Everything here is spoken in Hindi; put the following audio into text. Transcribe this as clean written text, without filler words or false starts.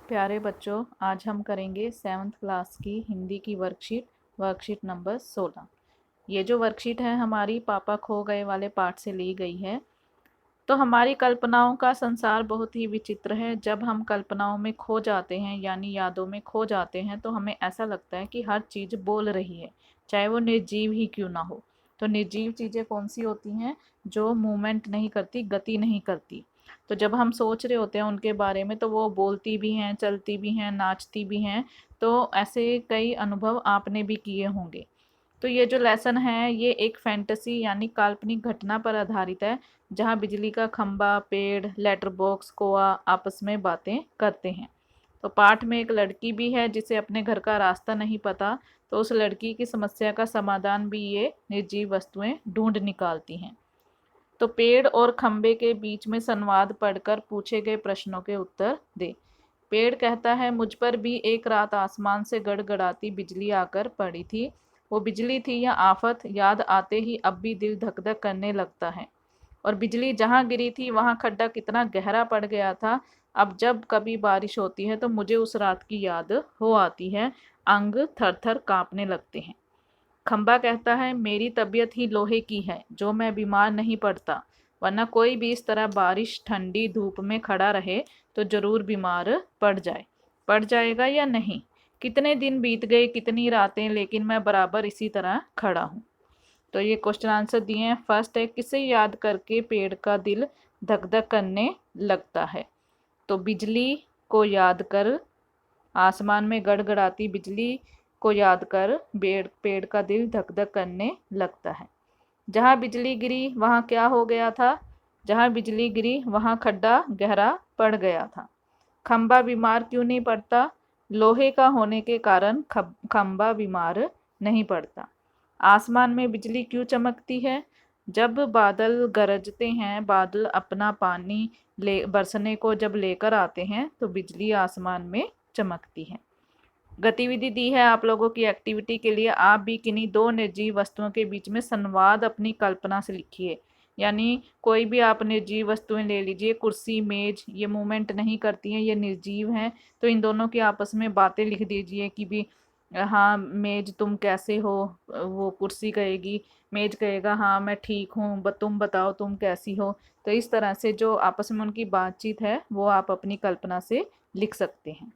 प्यारे बच्चों, आज हम करेंगे 7th क्लास की हिंदी की वर्कशीट नंबर 16। ये जो वर्कशीट है हमारी पापा खो गए वाले पाठ से ली गई है। तो हमारी कल्पनाओं का संसार बहुत ही विचित्र है। जब हम कल्पनाओं में खो जाते हैं यानी यादों में खो जाते हैं तो हमें ऐसा लगता है कि हर चीज़ बोल रही है, चाहे वो निर्जीव ही क्यों ना हो। तो निर्जीव चीज़ें कौन सी होती हैं? जो मूवमेंट नहीं करती, गति नहीं करती। तो जब हम सोच रहे होते हैं उनके बारे में तो वो बोलती भी हैं, चलती भी हैं, नाचती भी हैं। तो ऐसे कई अनुभव आपने भी किए होंगे। तो ये जो लेसन है ये एक फैंटेसी यानी काल्पनिक घटना पर आधारित है, जहाँ बिजली का खंभा, पेड़, लेटर बॉक्स, कौआ आपस में बातें करते हैं। तो पाठ में एक लड़की भी है जिसे अपने घर का रास्ता नहीं पता, तो उस लड़की की समस्या का समाधान भी ये निर्जीव वस्तुएं ढूंढ निकालती हैं। तो पेड़ और खंबे के बीच में संवाद पढ़कर पूछे गए प्रश्नों के उत्तर दे। पेड़ कहता है, मुझ पर भी एक रात आसमान से गड़गड़ाती बिजली आकर पड़ी थी। वो बिजली थी या आफत, याद आते ही अब भी दिल धक धक करने लगता है। और बिजली जहाँ गिरी थी वहाँ खड्डा कितना गहरा पड़ गया था। अब जब कभी बारिश होती है तो मुझे उस रात की याद हो आती है, अंग थर थर कांपने लगते हैं। खंबा कहता है, मेरी तबीयत ही लोहे की है, जो मैं बीमार नहीं पड़ता, वरना कोई भी इस तरह बारिश ठंडी धूप में खड़ा रहे तो जरूर बीमार पड़ जाए। पड़ जाएगा या नहीं? कितने दिन बीत गए, कितनी रातें, लेकिन मैं बराबर इसी तरह खड़ा हूँ। तो ये क्वेश्चन आंसर दिए हैं। फर्स्ट है, किसे याद करके पेड़ का दिल धक धक करने लगता है? तो बिजली को याद कर, आसमान में गड़गड़ाती बिजली को याद कर पेड़ पेड़ का दिल धक धक करने लगता है। जहाँ बिजली गिरी वहाँ क्या हो गया था? जहाँ बिजली गिरी वहाँ खड्डा गहरा पड़ गया था। खंबा बीमार क्यों नहीं पड़ता? लोहे का होने के कारण खंबा बीमार नहीं पड़ता। आसमान में बिजली क्यों चमकती है? जब बादल गरजते हैं, बादल अपना पानी ले बरसने को जब लेकर आते हैं तो बिजली आसमान में चमकती है। गतिविधि दी है आप लोगों की एक्टिविटी के लिए। आप भी किन्हीं दो निर्जीव वस्तुओं के बीच में संवाद अपनी कल्पना से लिखिए। यानी कोई भी आप निर्जीव वस्तुएं ले लीजिए, कुर्सी, मेज, ये मूवमेंट नहीं करती हैं, ये निर्जीव हैं। तो इन दोनों की आपस में बातें लिख दीजिए कि भी हाँ मेज तुम कैसे हो, वो कुर्सी कहेगी, मेज कहेगा हाँ मैं ठीक हूँ, तुम बताओ तुम कैसी हो। तो इस तरह से जो आपस में उनकी बातचीत है वो आप अपनी कल्पना से लिख सकते हैं।